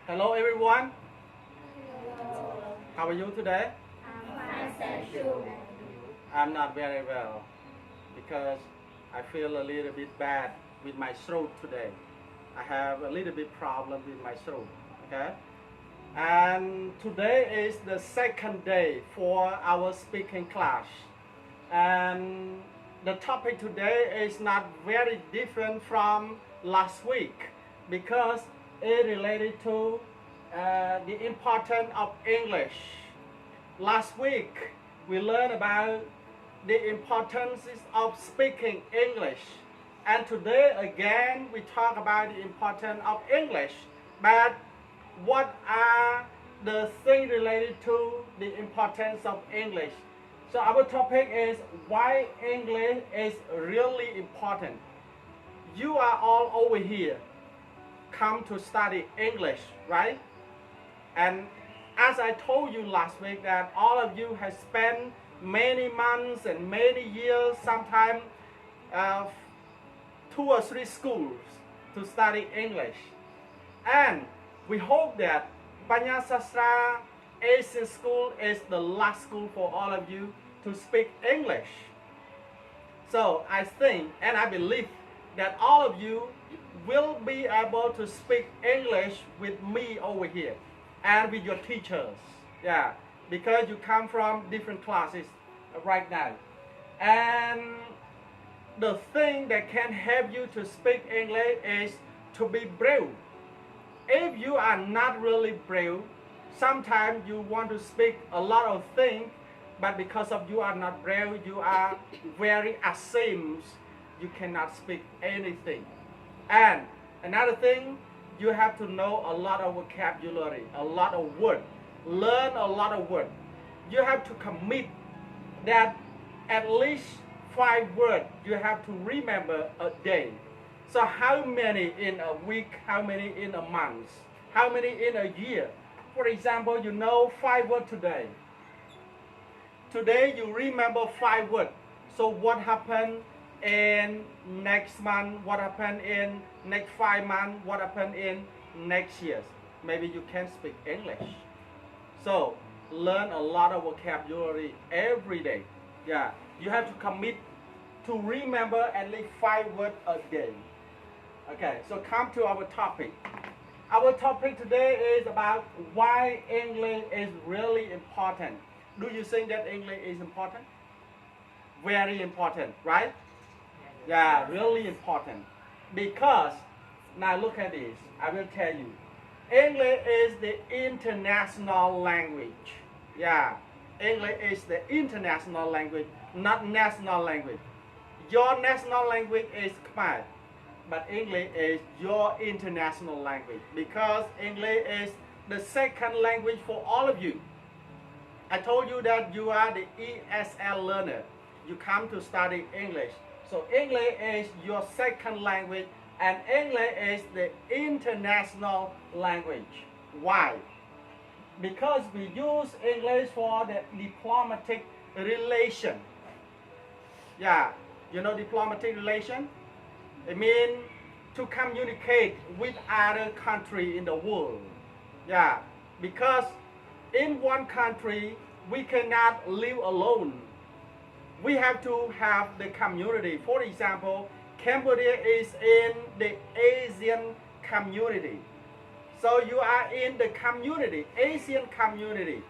Hello everyone, Hello. how are you today? I'm fine, thank you. I'm not very well because I feel a little bit bad with my throat today. I have a little bit problem with my throat, okay? And today is the second day for our speaking class. And the topic today is not very different from last week because it related to the importance of English. Last week we learned about the importance of speaking English, and today again we talk about the importance of English. But what are the things related to the importance of English? So our topic is why English is really important. You are all over here come to study English, right? And as I told you last week that all of you have spent many months and many years, sometimes 2 or 3 schools to study English. And we hope that Banya Sastra Asian School is the last school for all of you to speak English. So I think and I believe that all of you will be able to speak English with me over here and with your teachers. Yeah, because you come from different classes right now. And the thing that can help you to speak English is to be brave. If you are not really brave, sometimes you want to speak a lot of things, but because of you are not brave, you are very ashamed, you cannot speak anything. And another thing, you have to know a lot of vocabulary, a lot of words, learn a lot of words. You have to commit that at least 5 words you have to remember a day. So how many in a week, how many in a month, how many in a year? For example, you know 5 words today. Today you remember 5 words. So what happened in next month, what happened in next 5 months, what happened in next years? Maybe you can speak English. So learn a lot of vocabulary every day. Yeah, you have to commit to remember at least 5 words a day. Okay, so come to our topic. Our topic today is about why English is really important. Do you think that English is important? Very important, right? Yeah, really important. Because, now look at this, I will tell you. English is the international language. Yeah, English is the international language, not national language. Your national language is Khmer, but English is your international language because English is the second language for all of you. I told you that you are the ESL learner. You come to study English. So English is your second language and English is the international language. Why? Because we use English for the diplomatic relation. Yeah, you know diplomatic relation? It means to communicate with other country in the world. Yeah, because in one country we cannot live alone. We have to have the community. For example, Cambodia is in the Asian community. So you are in the community, Asian community.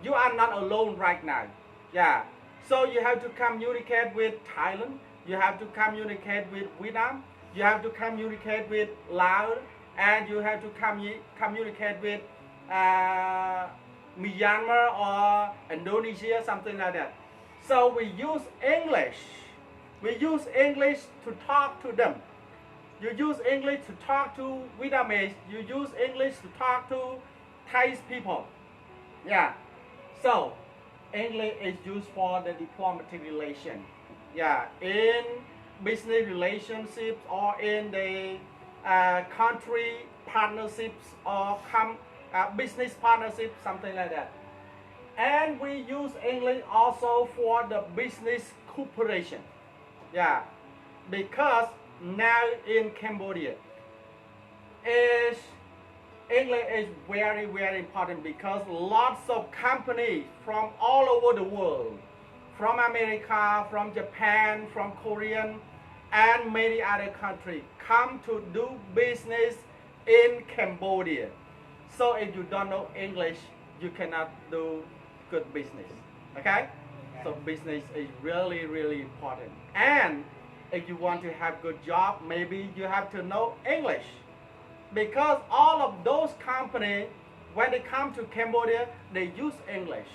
You are not alone right now. Yeah. So you have to communicate with Thailand. You have to communicate with Vietnam. You have to communicate with Laos. And you have to communicate with Myanmar or Indonesia, something like that. So we use English. We use English to talk to them. You use English to talk to Vietnamese. You use English to talk to Thai people. Yeah. So English is used for the diplomatic relation. Yeah. In business relationships or in the country partnerships or business partnerships, something like that. And we use English also for the business cooperation. Yeah, because now in Cambodia is English is very, very important because lots of companies from all over the world, from America, from Japan, from Korean, and many other countries come to do business in Cambodia. So if you don't know English, you cannot do good business. Okay? So business is really, really important. And if you want to have good job, maybe you have to know English. Because all of those companies, when they come to Cambodia, they use English.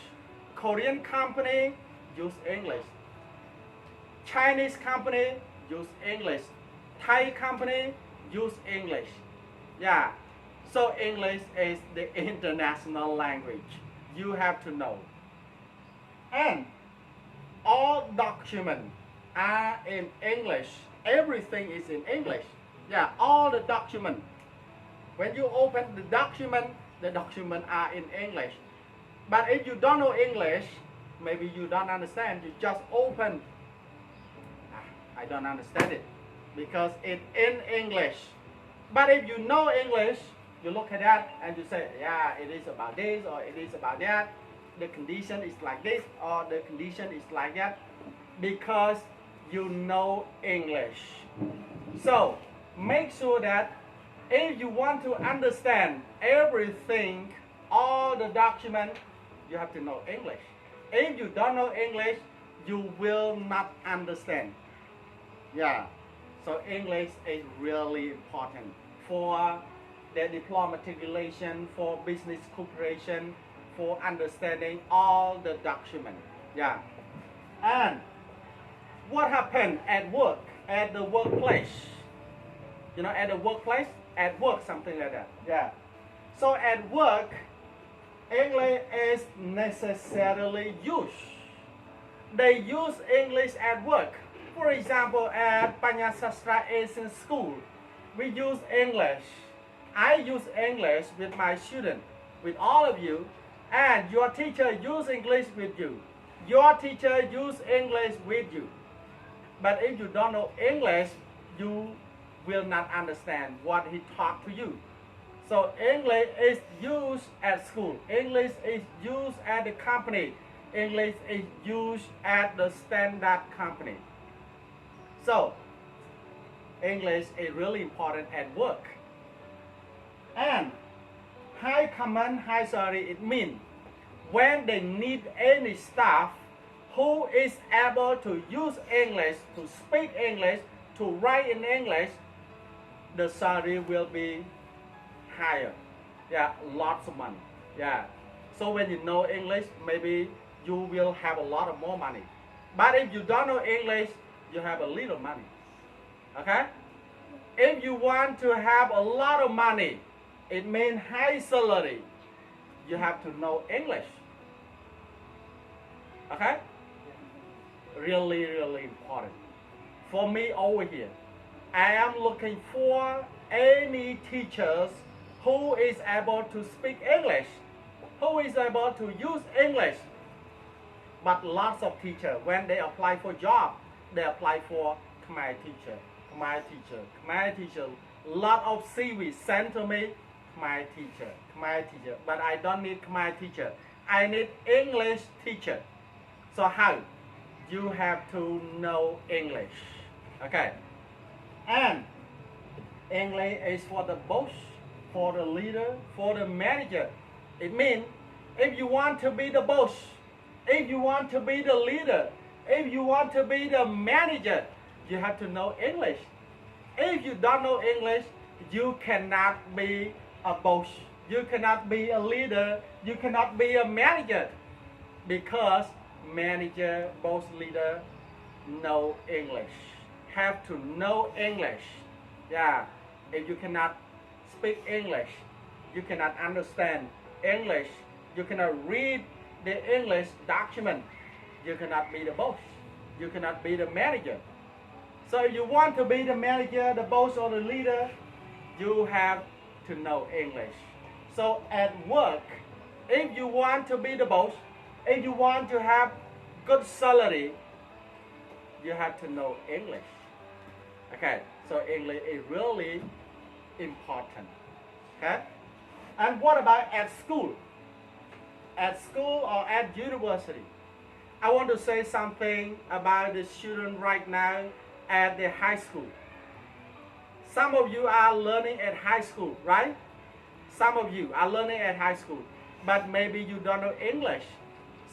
Korean company use English. Chinese company use English. Thai company use English. Yeah. So English is the international language. You have to know. And all documents are in English. Everything is in English. Yeah, all the documents. When you open the document are in English. But if you don't know English, maybe you don't understand, you just open. I don't understand it because it's in English. But if you know English, you look at that and you say, yeah, it is about this or it is about that. The condition is like this or the condition is like that because you know English. So make sure that if you want to understand everything, all the documents, you have to know English. If you don't know English, you will not understand. Yeah, so English is really important for the diplomatic relation, for business cooperation, for understanding all the documents. Yeah, and what happened at work, at the workplace? You know, at the workplace, at work, something like that. Yeah. So at work, English is necessarily used. They use English at work. For example, at Panyasastra Asian School, we use English. I use English with my students, with all of you, and your teacher use English with you. Your teacher use English with you. But if you don't know English, you will not understand what he taught to you. So English is used at school. English is used at the company. English is used at the standard company. So English is really important at work. And high command, high salary, it means when they need any staff who is able to use English, to speak English, to write in English, the salary will be higher. Yeah, lots of money. Yeah. So when you know English, maybe you will have a lot of more money. But if you don't know English, you have a little money. Okay? If you want to have a lot of money, it means high salary. You have to know English. Okay? Really, really important. For me over here, I am looking for any teachers who is able to speak English, who is able to use English. But lots of teachers, when they apply for job, they apply for Khmer teacher, Khmer teacher, Khmer teacher. Lot of CV sent to me, Khmer teacher, Khmer teacher. But I don't need Khmer teacher. I need English teacher. So how? You have to know English. Okay. And English is for the boss, for the leader, for the manager. It means if you want to be the boss, if you want to be the leader, if you want to be the manager, you have to know English. If you don't know English, you cannot be a boss. You cannot be a leader. You cannot be a manager. Because manager, boss, leader know English. Have to know English. Yeah. If you cannot speak English, you cannot understand English, you cannot read the English document, you cannot be the boss. You cannot be the manager. So if you want to be the manager, the boss, or the leader, you have to know English. So at work, if you want to be the boss, if you want to have good salary, you have to know English. Okay, so English is really important. Okay, And what about at school? At school or at university? I want to say something about the students right now at the high school. Some of you are learning at high school, right? Some of you are learning at high school, but maybe you don't know English.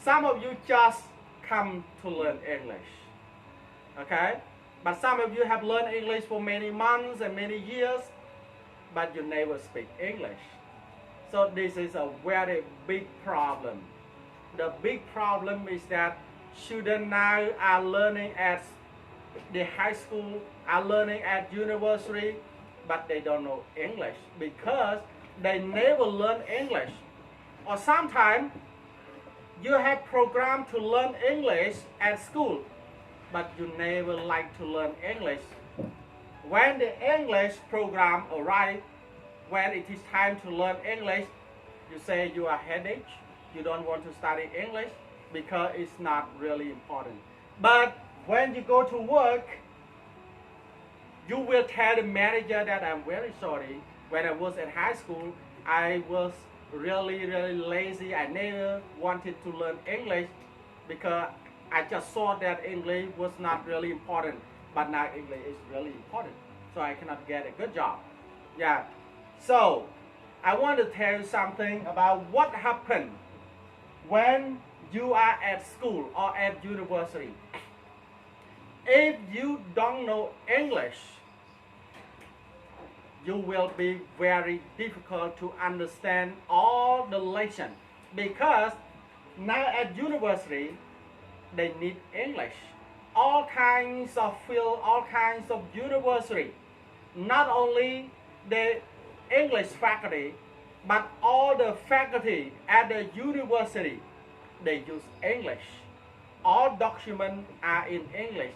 Some of you just come to learn English, okay? But some of you have learned English for many months and many years, but you never speak English. So this is a very big problem. The big problem is that students now are learning at the high school, are learning at university, but they don't know English because they never learn English. Or sometimes you have program to learn English at school, but you never like to learn English. When the English program arrives, when it is time to learn English, you say you are headache, you don't want to study English because it's not really important. But when you go to work, you will tell the manager that I'm very sorry. When I was at high school, I was really lazy. I never wanted to learn English because I just saw that English was not really important. But now English is really important, so I cannot get a good job. Yeah. So I want to tell you something about what happened when you are at school or at university. If you don't know English, you will be very difficult to understand all the lesson because now at university they need English. All kinds of field, all kinds of university, not only the English faculty, but all the faculty at the university, they use English. All documents are in English.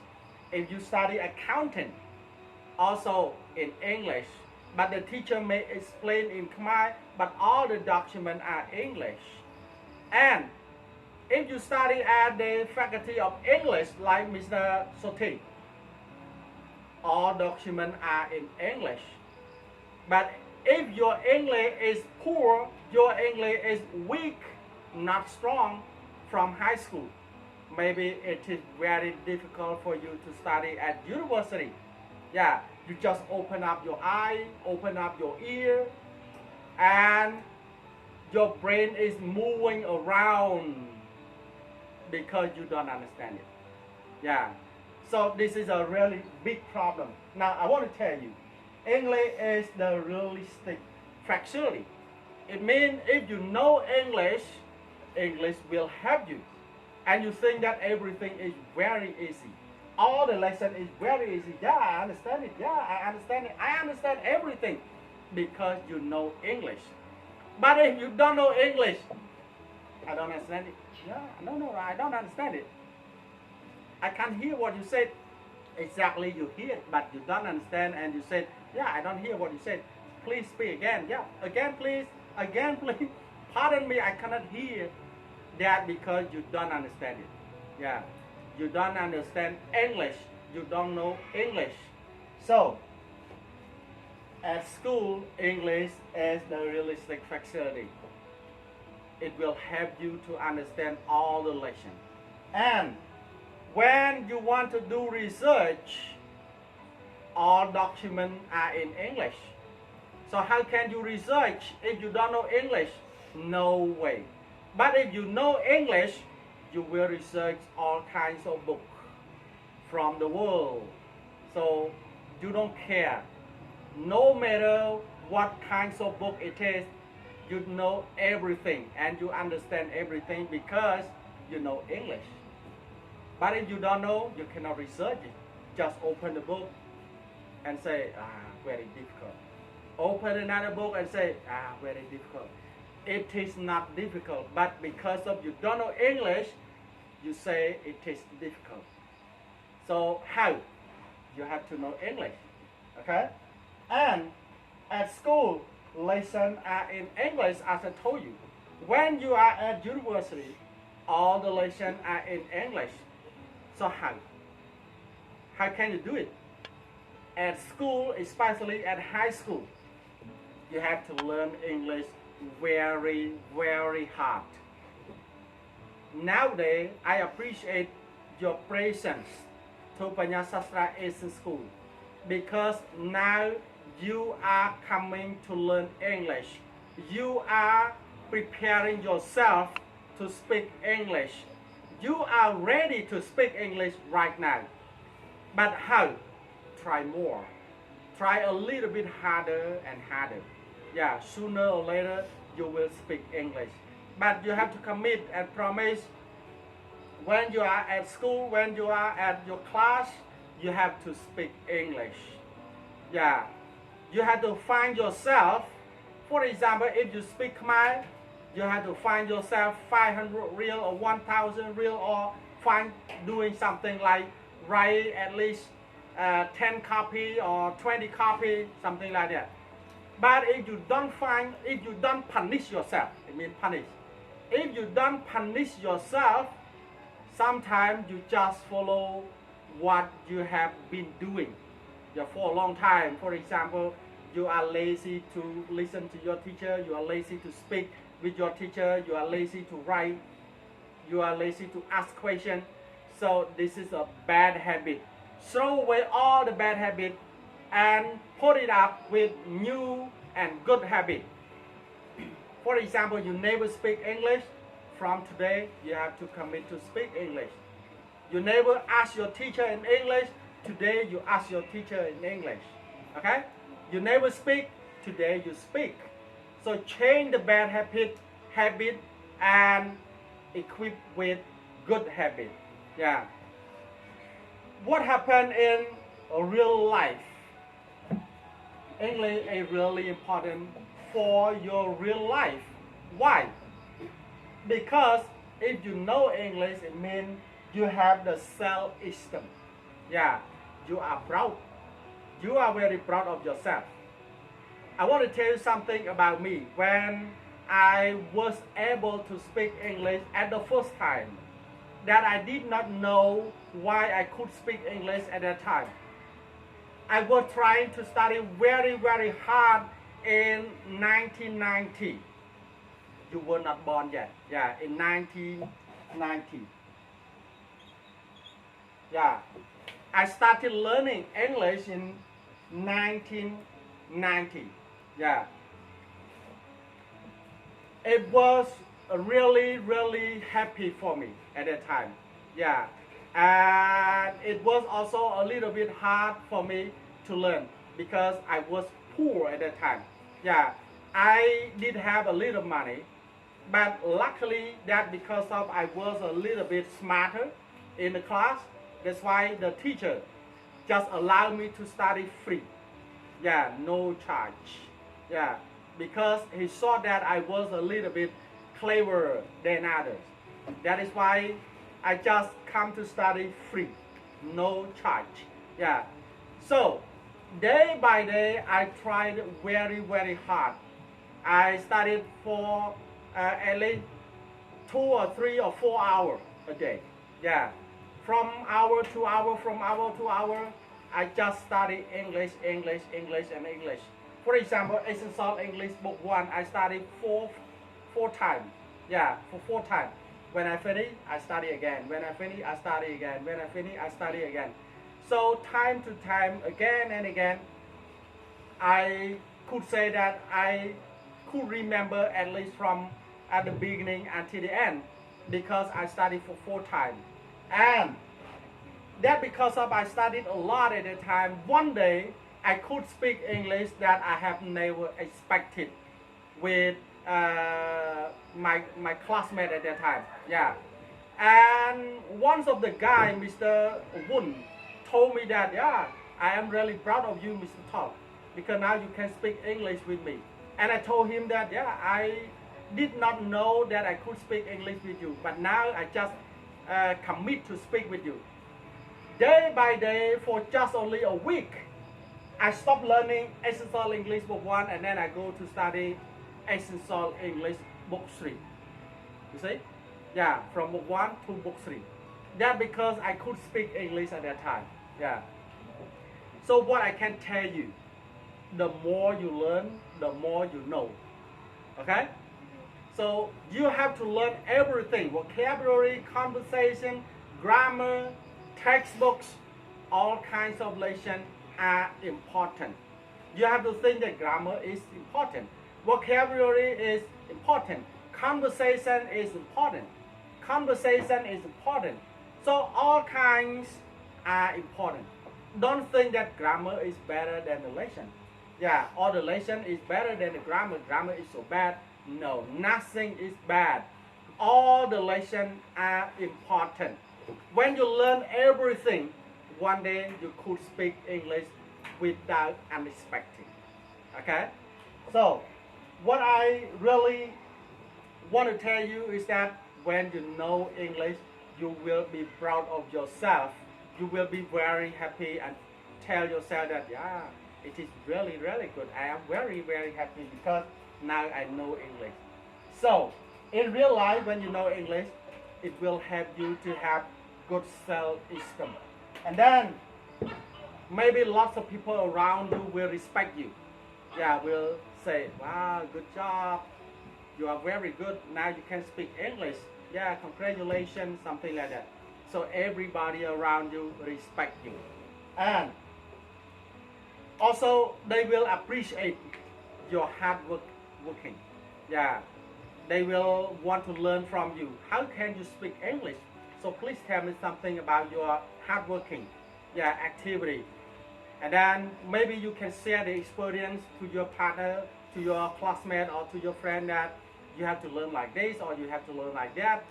If you study accounting, also in English, but the teacher may explain in Khmer, but all the documents are English. And if you study at the faculty of English, like Mr. Soti, all documents are in English. But if your English is poor, your English is weak, not strong from high school, maybe it is very difficult for you to study at university. Yeah, you just open up your eye, open up your ear, and your brain is moving around because you don't understand it. Yeah, so this is a really big problem. Now I want to tell you, English is the realistic facility. It means if you know English, English will help you. And you think that everything is very easy. All the lesson is very easy. Yeah, I understand it. Yeah, I understand it. I understand everything because you know English. But if you don't know English, I don't understand it. Yeah, no, I don't understand it. I can't hear what you said. Exactly, you hear it, but you don't understand, and you said, yeah, I don't hear what you said. Please speak again. Yeah, again, please. Again, please. Pardon me, I cannot hear that because you don't understand it. Yeah, you don't understand English. You don't know English. So, at school, English is the realistic facility. It will help you to understand all the lessons. And when you want to do research, all documents are in English. So how can you research if you don't know English? No way. But if you know English, you will research all kinds of books from the world. So you don't care. No matter what kinds of book it is, you know everything and you understand everything because you know English. But if you don't know, you cannot research it. Just open the book and say, very difficult. Open another book and say, very difficult. It is not difficult, but because of you don't know English, you say it is difficult. So how? You have to know English, okay? And at school, lessons are in English, as I told you. When you are at university, all the lessons are in English. So how? How can you do it? At school, especially at high school, you have to learn English very, very hard. Nowadays, I appreciate your presence to Panyasastra Asian School because now you are coming to learn English. You are preparing yourself to speak English. You are ready to speak English right now. But how? Try more. Try a little bit harder and harder. Yeah, sooner or later you will speak English. But you have to commit and promise when you are at school, when you are at your class, you have to speak English. Yeah, you have to find yourself. For example, if you speak Khmer, you have to find yourself 500 real or 1,000 real, or find doing something like write at least 10 copy or 20 copy, something like that. But if you don't punish yourself, I mean punish. If you don't punish yourself, sometimes you just follow what you have been doing for a long time. For example, you are lazy to listen to your teacher, you are lazy to speak with your teacher, you are lazy to write, you are lazy to ask questions. So this is a bad habit. Throw away all the bad habits and put it up with new and good habit. For example, you never speak English. From today, you have to commit to speak English. You never ask your teacher in English. Today, you ask your teacher in English. Okay? You never speak. Today, you speak. So change the bad habit and equip with good habit. Yeah. What happened in real life? English is really important for your real life. Why? Because if you know English, it means you have the self-esteem. Yeah, you are proud. You are very proud of yourself. I want to tell you something about me. When I was able to speak English at the first time, that I did not know why I could speak English at that time. I was trying to study very, very hard in 1990. You were not born yet. Yeah, in 1990. Yeah, I started learning English in 1990. Yeah. It was really, really happy for me at that time. Yeah. And it was also a little bit hard for me to learn because I was poor at that time. Yeah. I did have a little money, but luckily that because of I was a little bit smarter in the class, that's why the teacher just allowed me to study free. Yeah, no charge. Yeah, because he saw that I was a little bit cleverer than others. That is why I just come to study free, no charge. Yeah, so day by day I tried very, very hard. I studied for at least 2 or 3 or 4 hours a day. Yeah, from hour to hour, I just study English, English, English, and English. For example, Essential English Book 1, I studied four times. Yeah, for 4 times. When I finish, I study again. When I finish, I study again. When I finish, I study again. So time to time, again and again, I could say that I could remember at least from at the beginning until the end, because I studied for 4 times. And that because of I studied a lot at the time, one day I could speak English that I have never expected with my classmate at that time. Yeah. And one of the guy, Mr. Wun, told me that, yeah, I am really proud of you, Mr. Top, because now you can speak English with me. And I told him that, yeah, I did not know that I could speak English with you, but now I just commit to speak with you. Day by day, for just only a week, I stopped learning Essential English Book 1 and then I go to study Essential English Book 3. You see? Yeah, from Book 1 to Book 3. That because I could speak English at that time. Yeah. So what I can tell you, the more you learn, the more you know. Okay? So you have to learn everything: vocabulary, conversation, grammar, textbooks, all kinds of lesson are important. You have to think that grammar is important, vocabulary is important, conversation is important. Conversation is important. So all kinds are important. Don't think that grammar is better than the lesson. Yeah, or the lesson is better than the grammar. Grammar is so bad. No, nothing is bad. All the lessons are important. When you learn everything, one day you could speak English without unexpected. Okay? So, what I really want to tell you is that when you know English, you will be proud of yourself. You will be very happy and tell yourself that, yeah, it is really, really good. I am very, very happy because now I know English. So, in real life, when you know English, it will help you to have good self-esteem. And then, maybe lots of people around you will respect you. Yeah, will say, wow, good job. You are very good. Now you can speak English. Yeah, congratulations, something like that. So everybody around you respect you. And also, they will appreciate your hard working. Yeah, they will want to learn from you. How can you speak English? So please tell me something about your hard working, yeah, activity. And then maybe you can share the experience to your partner, to your classmate, or to your friend that you have to learn like this or you have to learn like that.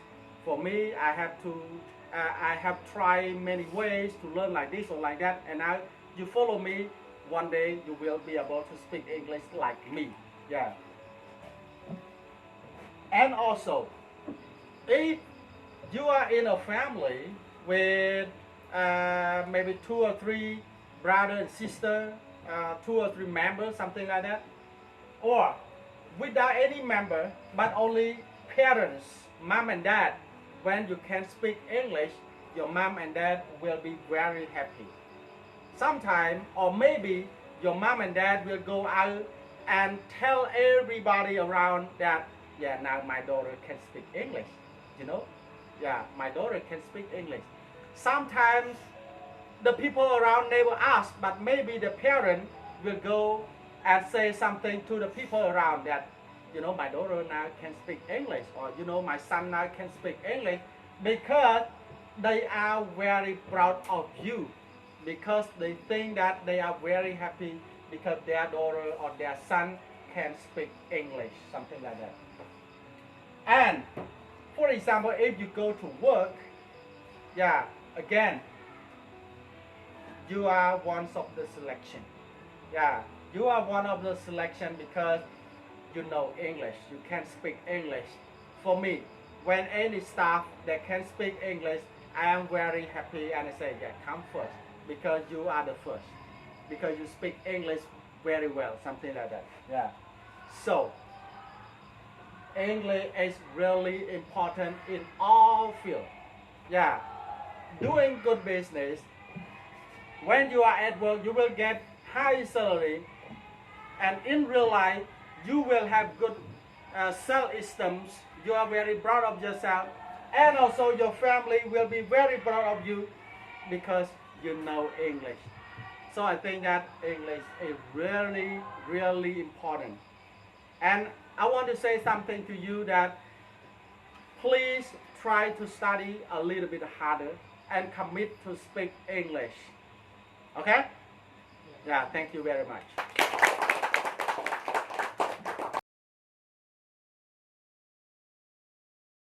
For me, I have tried many ways to learn like this or like that, and now you follow me. One day you will be able to speak English like me. Yeah. And also, if you are in a family with maybe 2 or 3 brother and sister, 2 or 3 members, something like that, or without any member but only parents, mom and dad, when you can speak English, your mom and dad will be very happy. Sometime, or maybe your mom and dad will go out and tell everybody around that, yeah, now my daughter can speak English, you know? Yeah, my daughter can speak English. Sometimes the people around never ask, but maybe the parent will go and say something to the people around that, you know, my daughter now can speak English, or you know, my son now can speak English, because they are very proud of you, because they think that they are very happy because their daughter or their son can speak English, something like that. And for example, if you go to work, yeah, again, you are one of the selection. Yeah, you are one of the selection because you know English, you can speak English. For me, when any staff that can speak English, I am very happy and I say, yeah, come first, because you are the first, because you speak English very well, something like that. Yeah. So, English is really important in all fields. Yeah. Doing good business, when you are at work, you will get high salary, and in real life, you will have good self-esteem. You are very proud of yourself, and also your family will be very proud of you because you know English. So I think that English is really, really important. And I want to say something to you that please try to study a little bit harder and commit to speak English. Okay? Yeah, thank you very much.